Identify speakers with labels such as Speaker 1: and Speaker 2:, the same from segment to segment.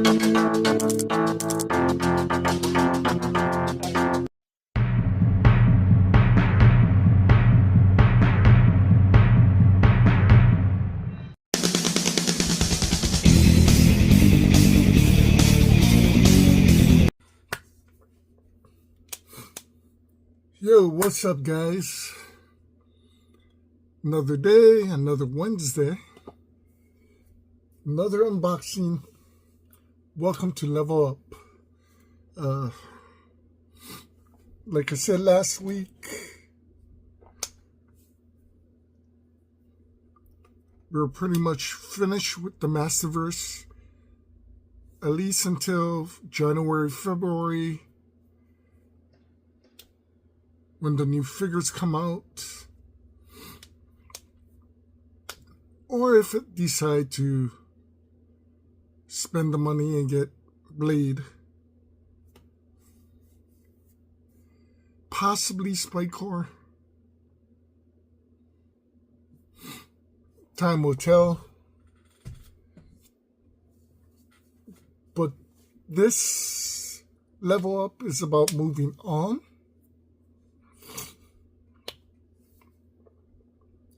Speaker 1: Yo, what's up, guys? Another day, another Wednesday, another unboxing. Welcome to Level Up. Like I said last week, we're pretty much finished with the Masterverse, at least until January, February, when the new figures come out, or if it decide to spend the money and get Blade, possibly Spikecore. Time will tell. But this Level Up is about moving on.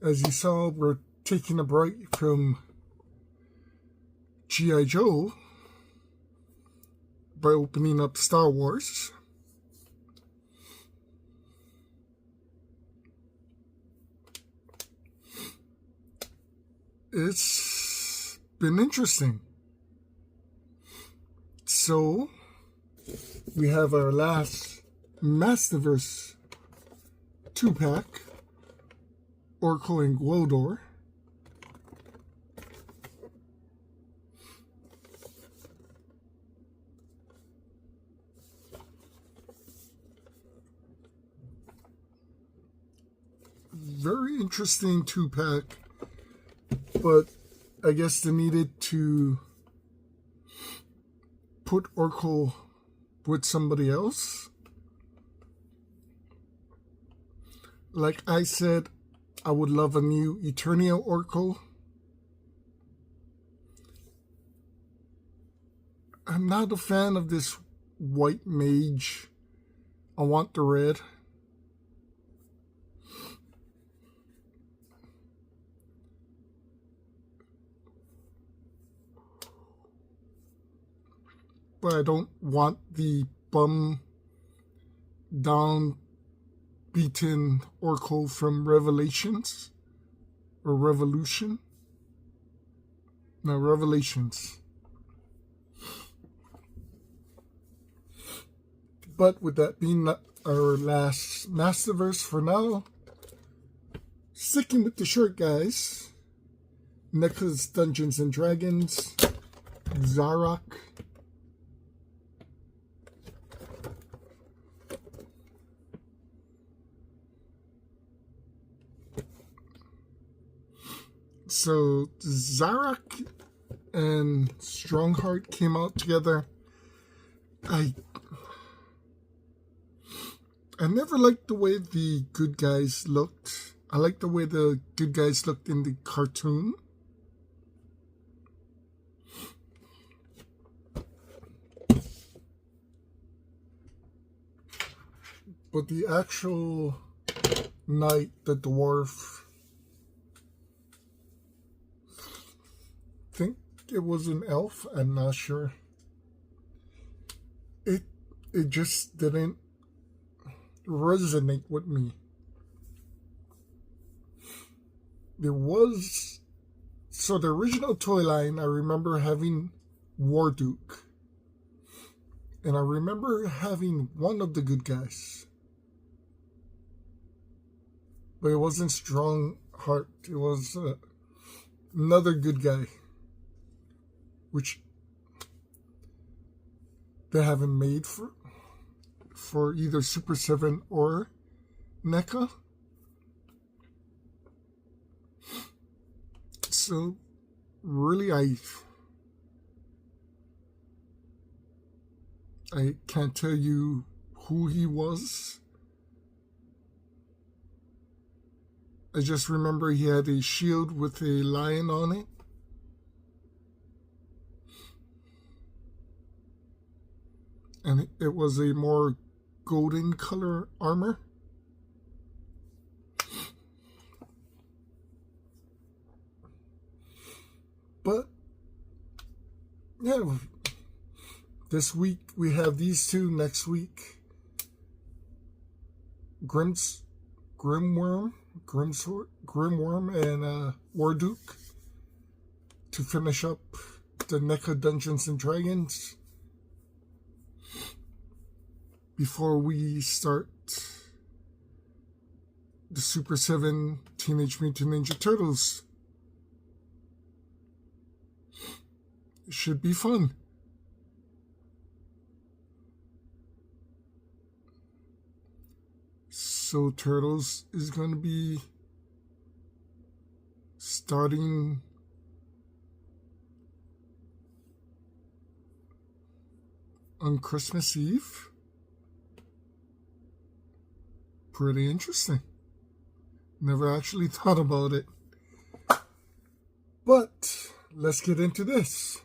Speaker 1: As you saw, we're taking a break from G.I. Joe by opening up Star Wars. It's been interesting. So, we have our last Masterverse 2-pack. Orko and Gwlidor. Very interesting 2-pack, but I guess they needed to put Orko with somebody else. Like I said, I would love a new Eternia Orko. I'm not a fan of this white mage. I want the red. But I don't want the bum down beaten Orko from Revelations or Revolution. No, Revelations. But with that being our last Masterverse for now, sticking with the shirt, guys, NECA Dungeons and Dragons, Zarak. So Zarak and Strongheart came out together. I never liked the way the good guys looked. I liked the way the good guys looked in the cartoon. But the actual knight, the dwarf, I think it was an elf, I'm not sure. It just didn't resonate with me. There was, so the original toy line, I remember having Warduke, and I remember having one of the good guys, but it wasn't Strongheart. It was another good guy, which they haven't made for either Super 7 or NECA. So really I can't tell you who he was. I just remember he had a shield with a lion on it. and it was a more golden color armor. But yeah, this week we have these two. Next week, Grimworm and Warduke to finish up the NECA Dungeons and Dragons before we start the Super 7 Teenage Mutant Ninja Turtles. It should be fun. So Turtles is going to be starting on Christmas Eve. Pretty interesting. Never actually thought about it. But let's get into this.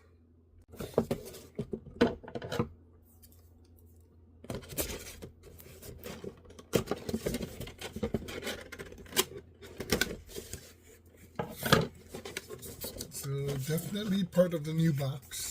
Speaker 1: So definitely part of the new box.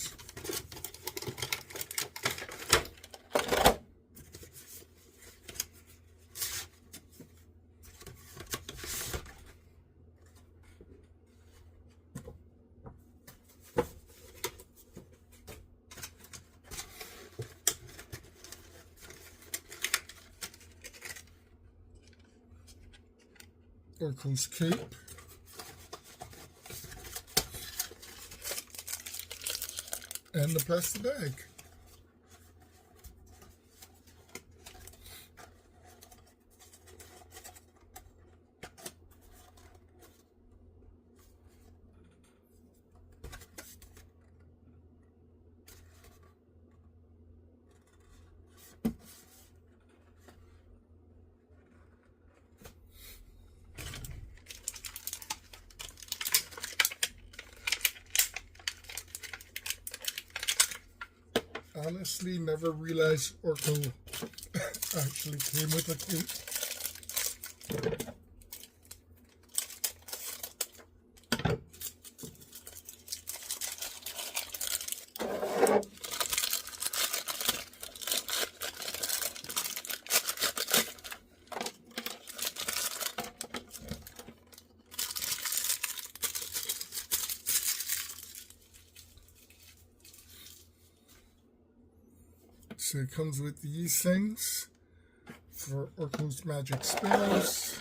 Speaker 1: Orko's cape. And the plastic bag. Honestly, never realized Orko actually came with a cape. So it comes with these things for Orko's magic spells.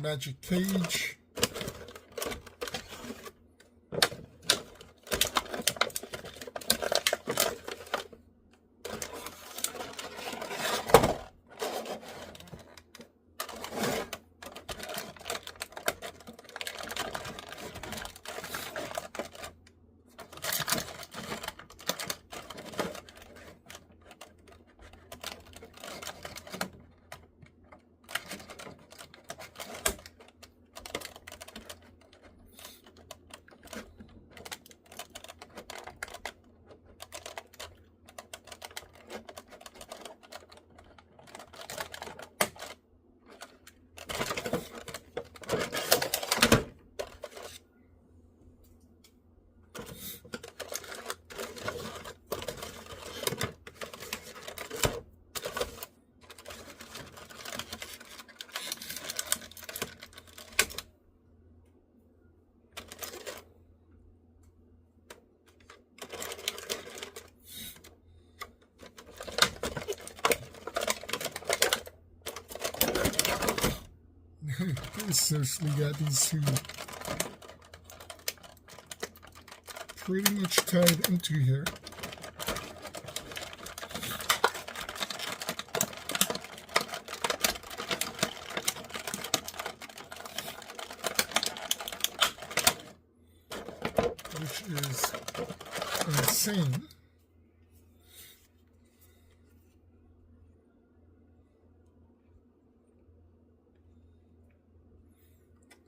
Speaker 1: Magic cage. Seriously got these two pretty much tied into here. is insane.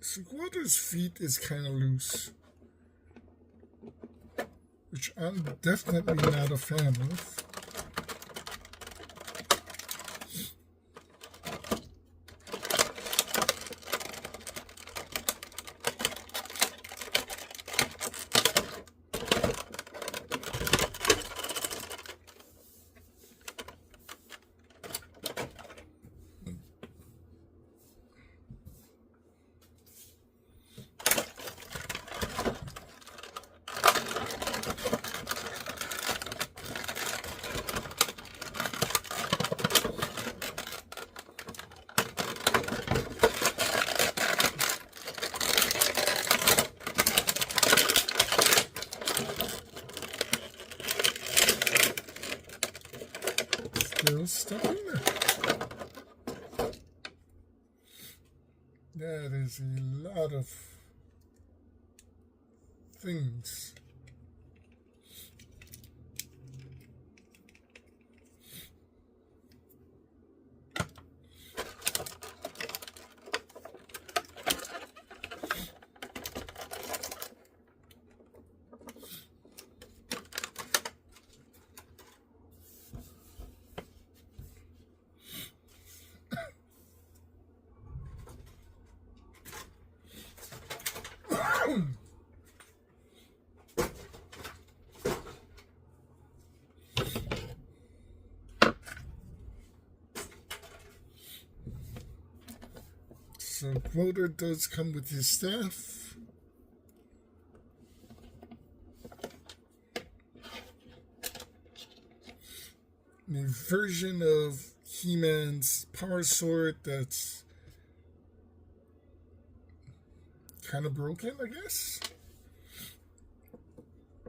Speaker 1: So Gwildor's feet is kind of loose, which I'm definitely not a fan of. Still stuck in there. That is a lot of things. So Gwildor does come with his staff. A version of He-Man's power sword that's kind of broken, I guess.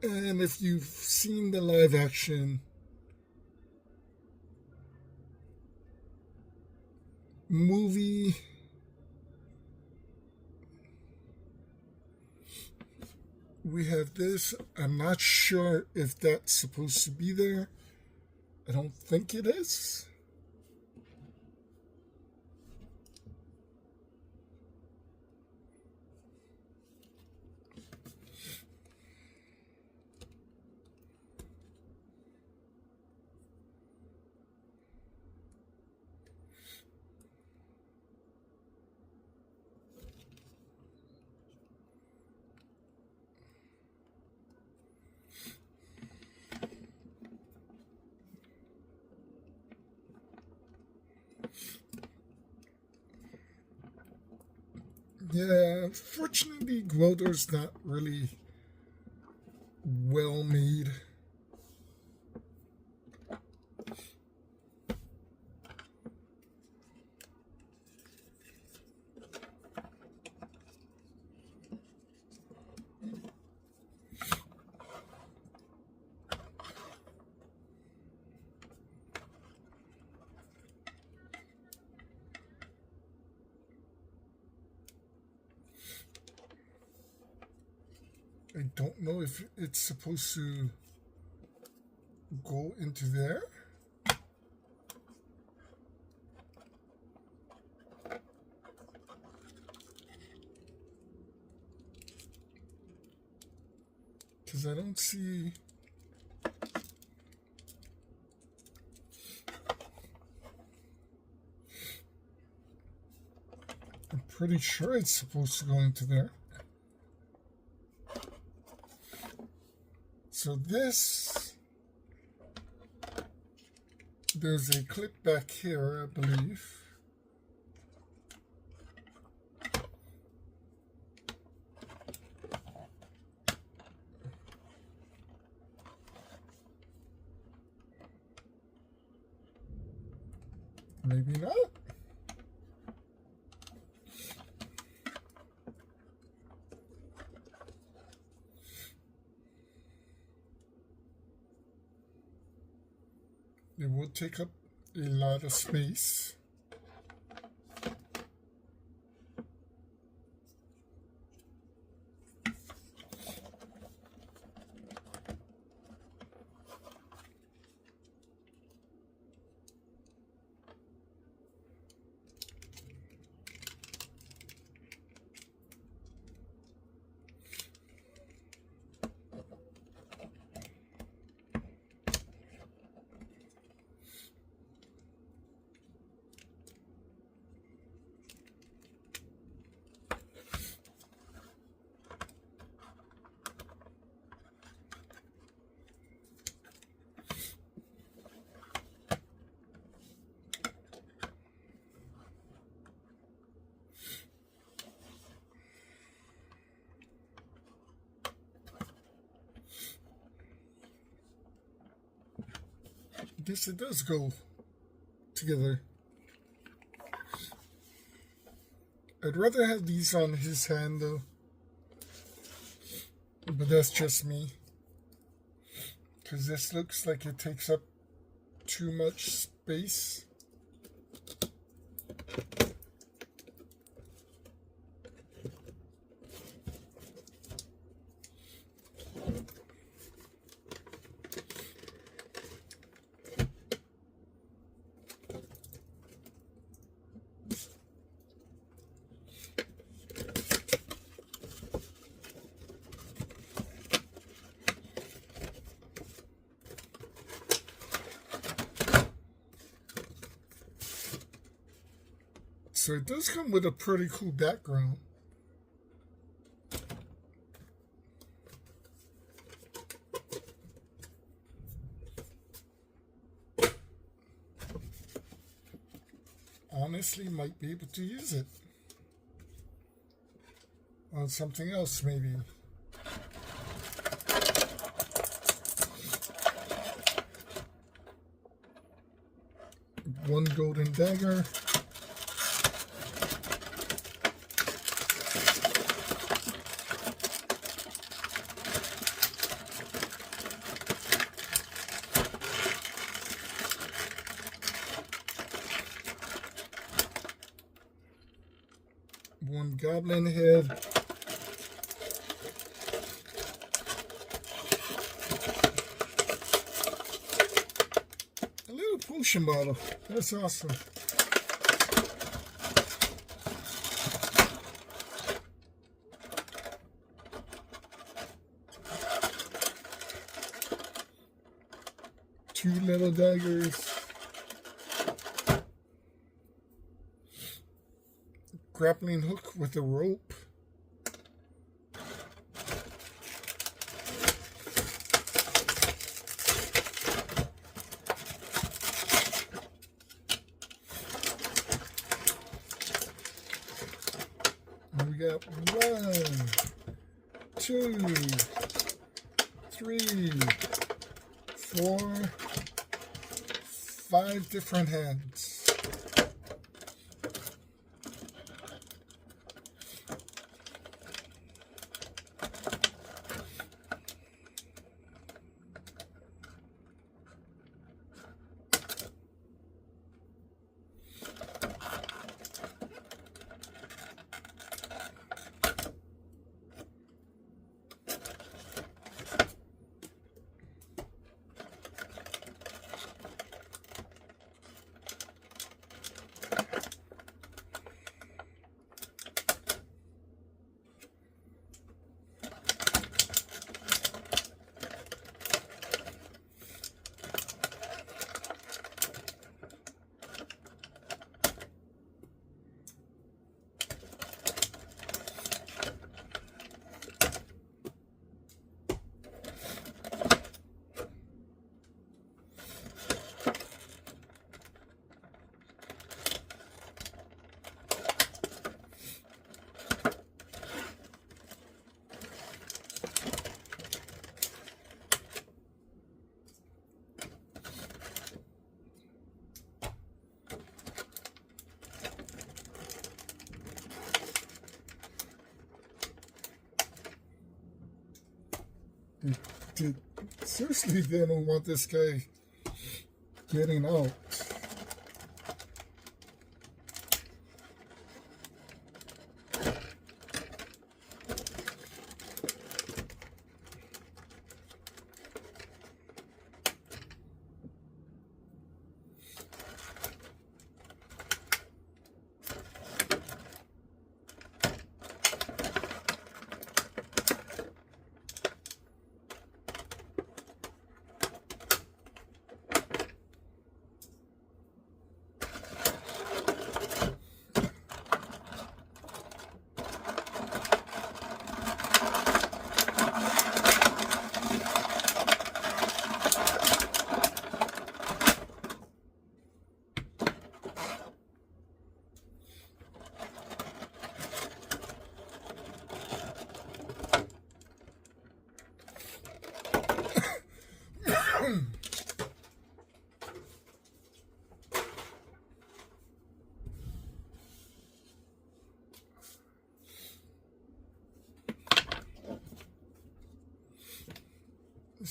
Speaker 1: And if you've seen the live action movie, we have this. I'm not sure if that's supposed to be there. I don't think it is. Yeah, unfortunately, Gwildor's not really well made. I don't know if it's supposed to go into there. Because I don't see... I'm pretty sure it's supposed to go into there. So this, there's a clip back here, I believe. Maybe not. It would take up a lot of space. guess it does go together. I'd rather have these on his hand though. But that's just me. Because this looks like it takes up too much space. So it does come with a pretty cool background. Honestly, might be able to use it on something else maybe. One golden dagger. One goblin head. A little potion bottle. That's awesome. Two little daggers. Grappling hook with a rope. And we got 1, 2, 3, 4, 5 different hands. Seriously, they don't want this guy getting out.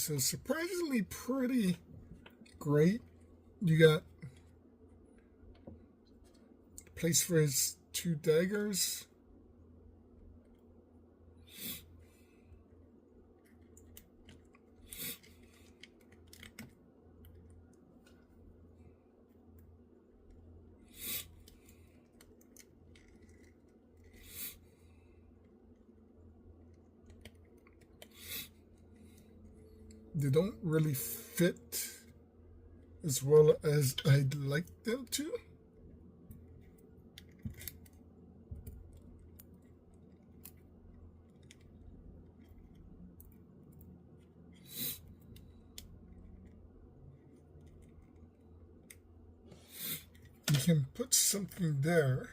Speaker 1: So surprisingly pretty great. You got place for his 2 daggers. They don't really fit as well as I'd like them to. You can put something there.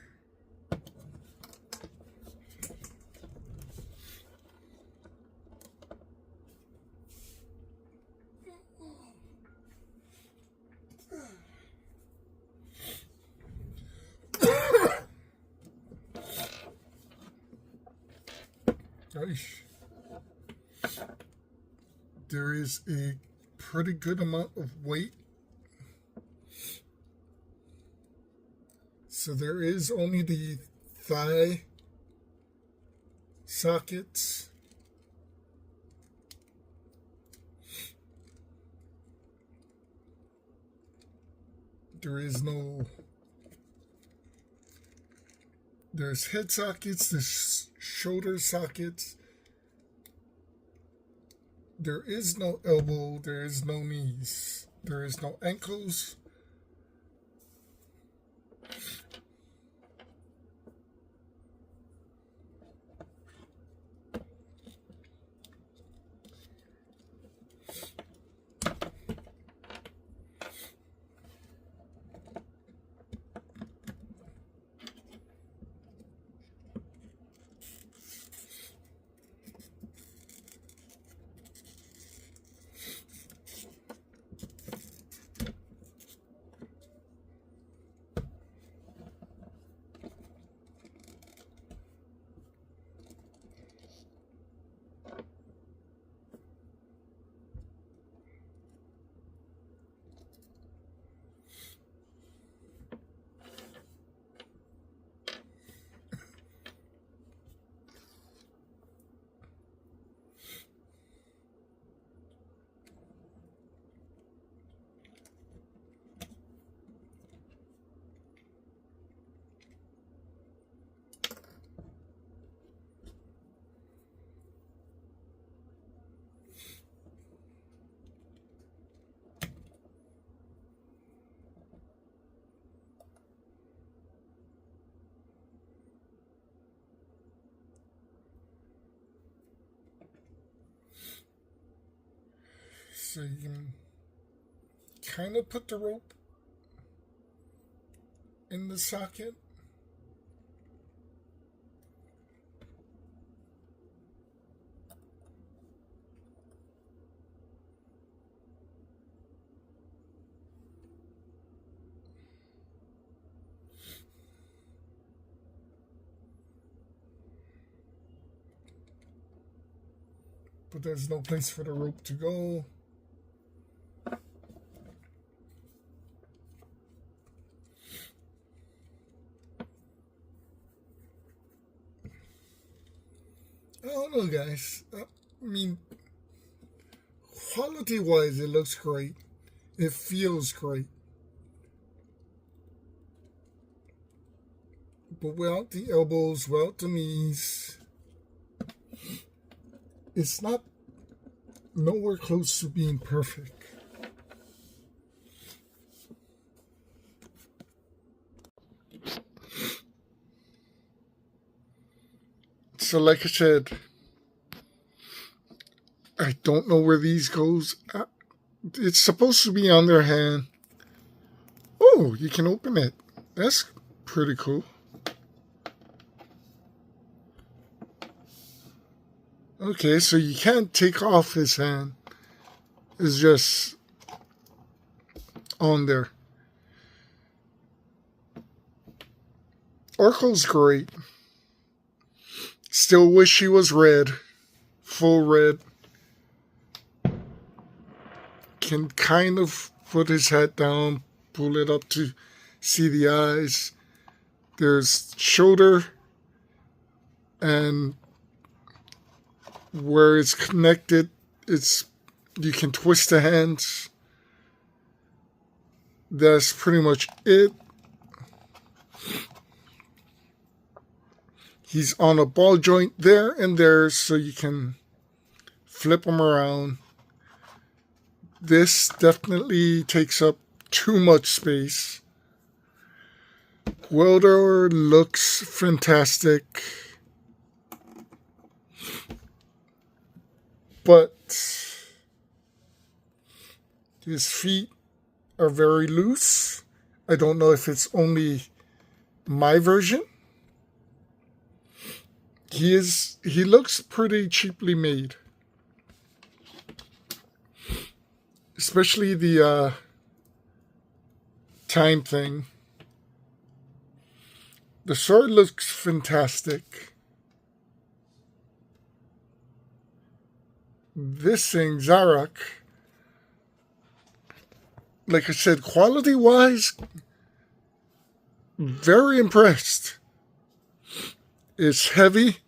Speaker 1: There is a pretty good amount of weight. So there is only the thigh sockets. There's head sockets, there's shoulder sockets. There is no elbow, there is no knees, there is no ankles. So you can kind of put the rope in the socket. But there's no place for the rope to go. I don't know, guys. I mean, quality-wise, it looks great. It feels great. But without the elbows, without the knees, it's not nowhere close to being perfect. So like I said, I don't know where these goes. It's supposed to be on their hand. Oh, you can open it. That's pretty cool. Okay, so you can't take off his hand. It's just on there. Orko's great. Still wish he was red. Full red. can kind of put his head down, pull it up to see the eyes. There's shoulder, and where it's connected, you can twist the hands. That's pretty much it. He's on a ball joint there and there, so you can flip him around. This definitely takes up too much space. Gwildor looks fantastic, but his feet are very loose. I don't know if it's only my version. He looks pretty cheaply made. Especially the time thing. The sword looks fantastic. This thing, Zarak, like I said, quality-wise, very impressed. It's heavy.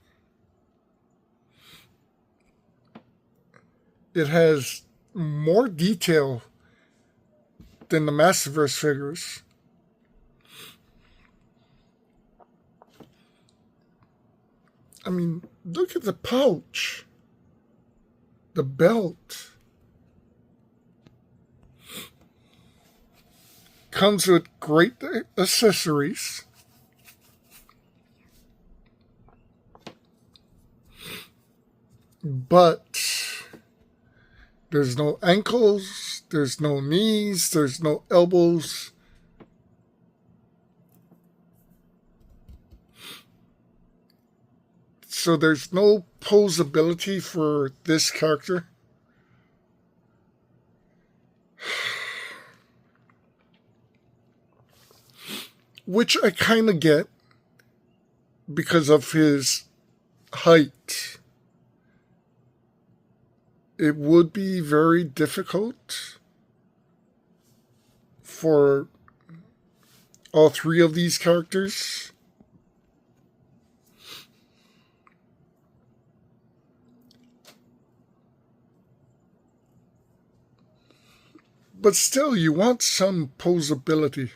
Speaker 1: It has more detail than the Masterverse figures. I mean, look at the pouch. The belt. Comes with great accessories. But there's no ankles, there's no knees, there's no elbows. So there's no posability for this character. Which I kind of get because of his height. It would be very difficult for all three of these characters. But still, you want some posability.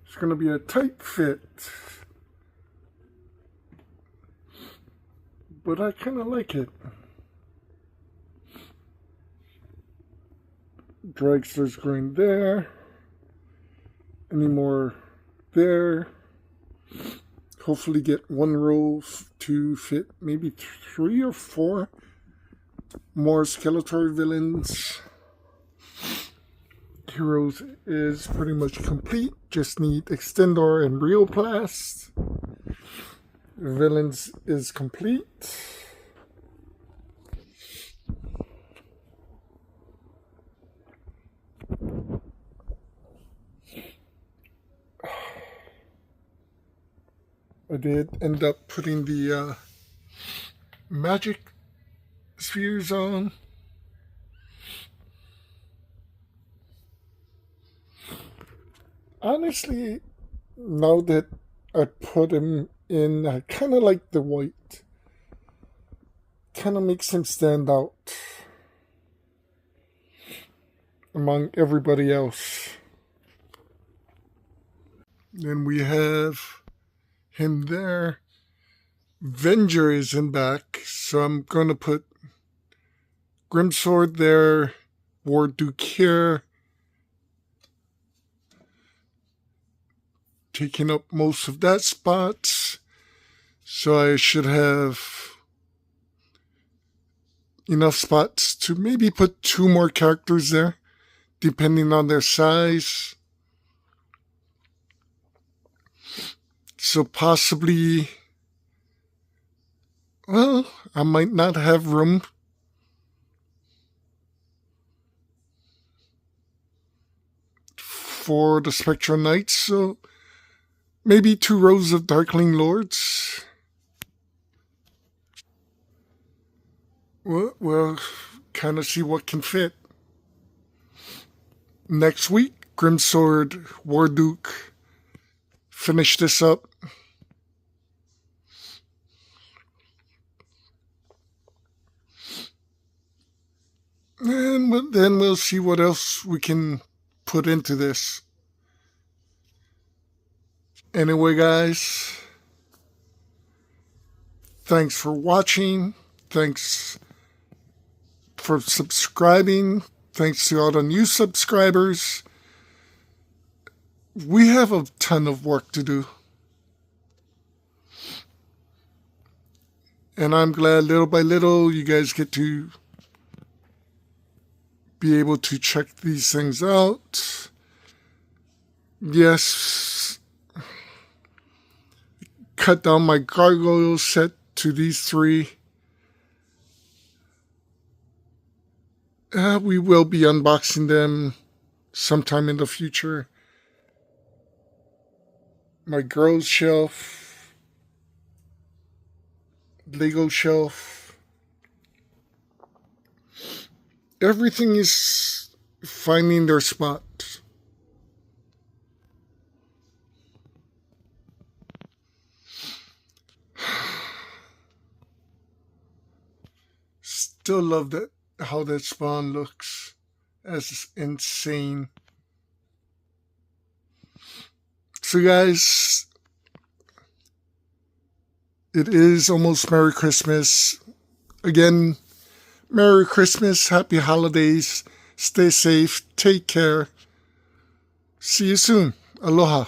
Speaker 1: It's going to be a tight fit. But I kind of like it. Dragster's going there. Any more there. Hopefully get one row to fit maybe 3 or 4 more Skeletor villains. Heroes is pretty much complete. Just need Extendor and Rioplast. Villains is complete. I did end up putting the magic spheres on. Honestly, now that I put him in, I kind of like the white. Kind of makes him stand out among everybody else. Then we have him there. Venger is in back, so I'm going to put Grimsword there, Ward Duke here, taking up most of that spot. So I should have enough spots to maybe put 2 more characters there, depending on their size. So possibly, well, I might not have room for the Spectral Knights, so maybe 2 rows of Darkling Lords. We'll kind of see what can fit. Next week, Grimsword, Warduke, finish this up. And then we'll see what else we can put into this. Anyway, guys, thanks for watching. Thanks for subscribing. Thanks to all the new subscribers. We have a ton of work to do. And I'm glad little by little you guys get to be able to check these things out. Yes, cut down my gargoyle set to these 3. We will be unboxing them sometime in the future. My girls shelf, Lego shelf. Everything is finding their spot. Still love that, how that spawn looks. That's insane. So guys, it is almost Merry Christmas. Again, Merry Christmas, Happy Holidays, stay safe, take care. See you soon. Aloha.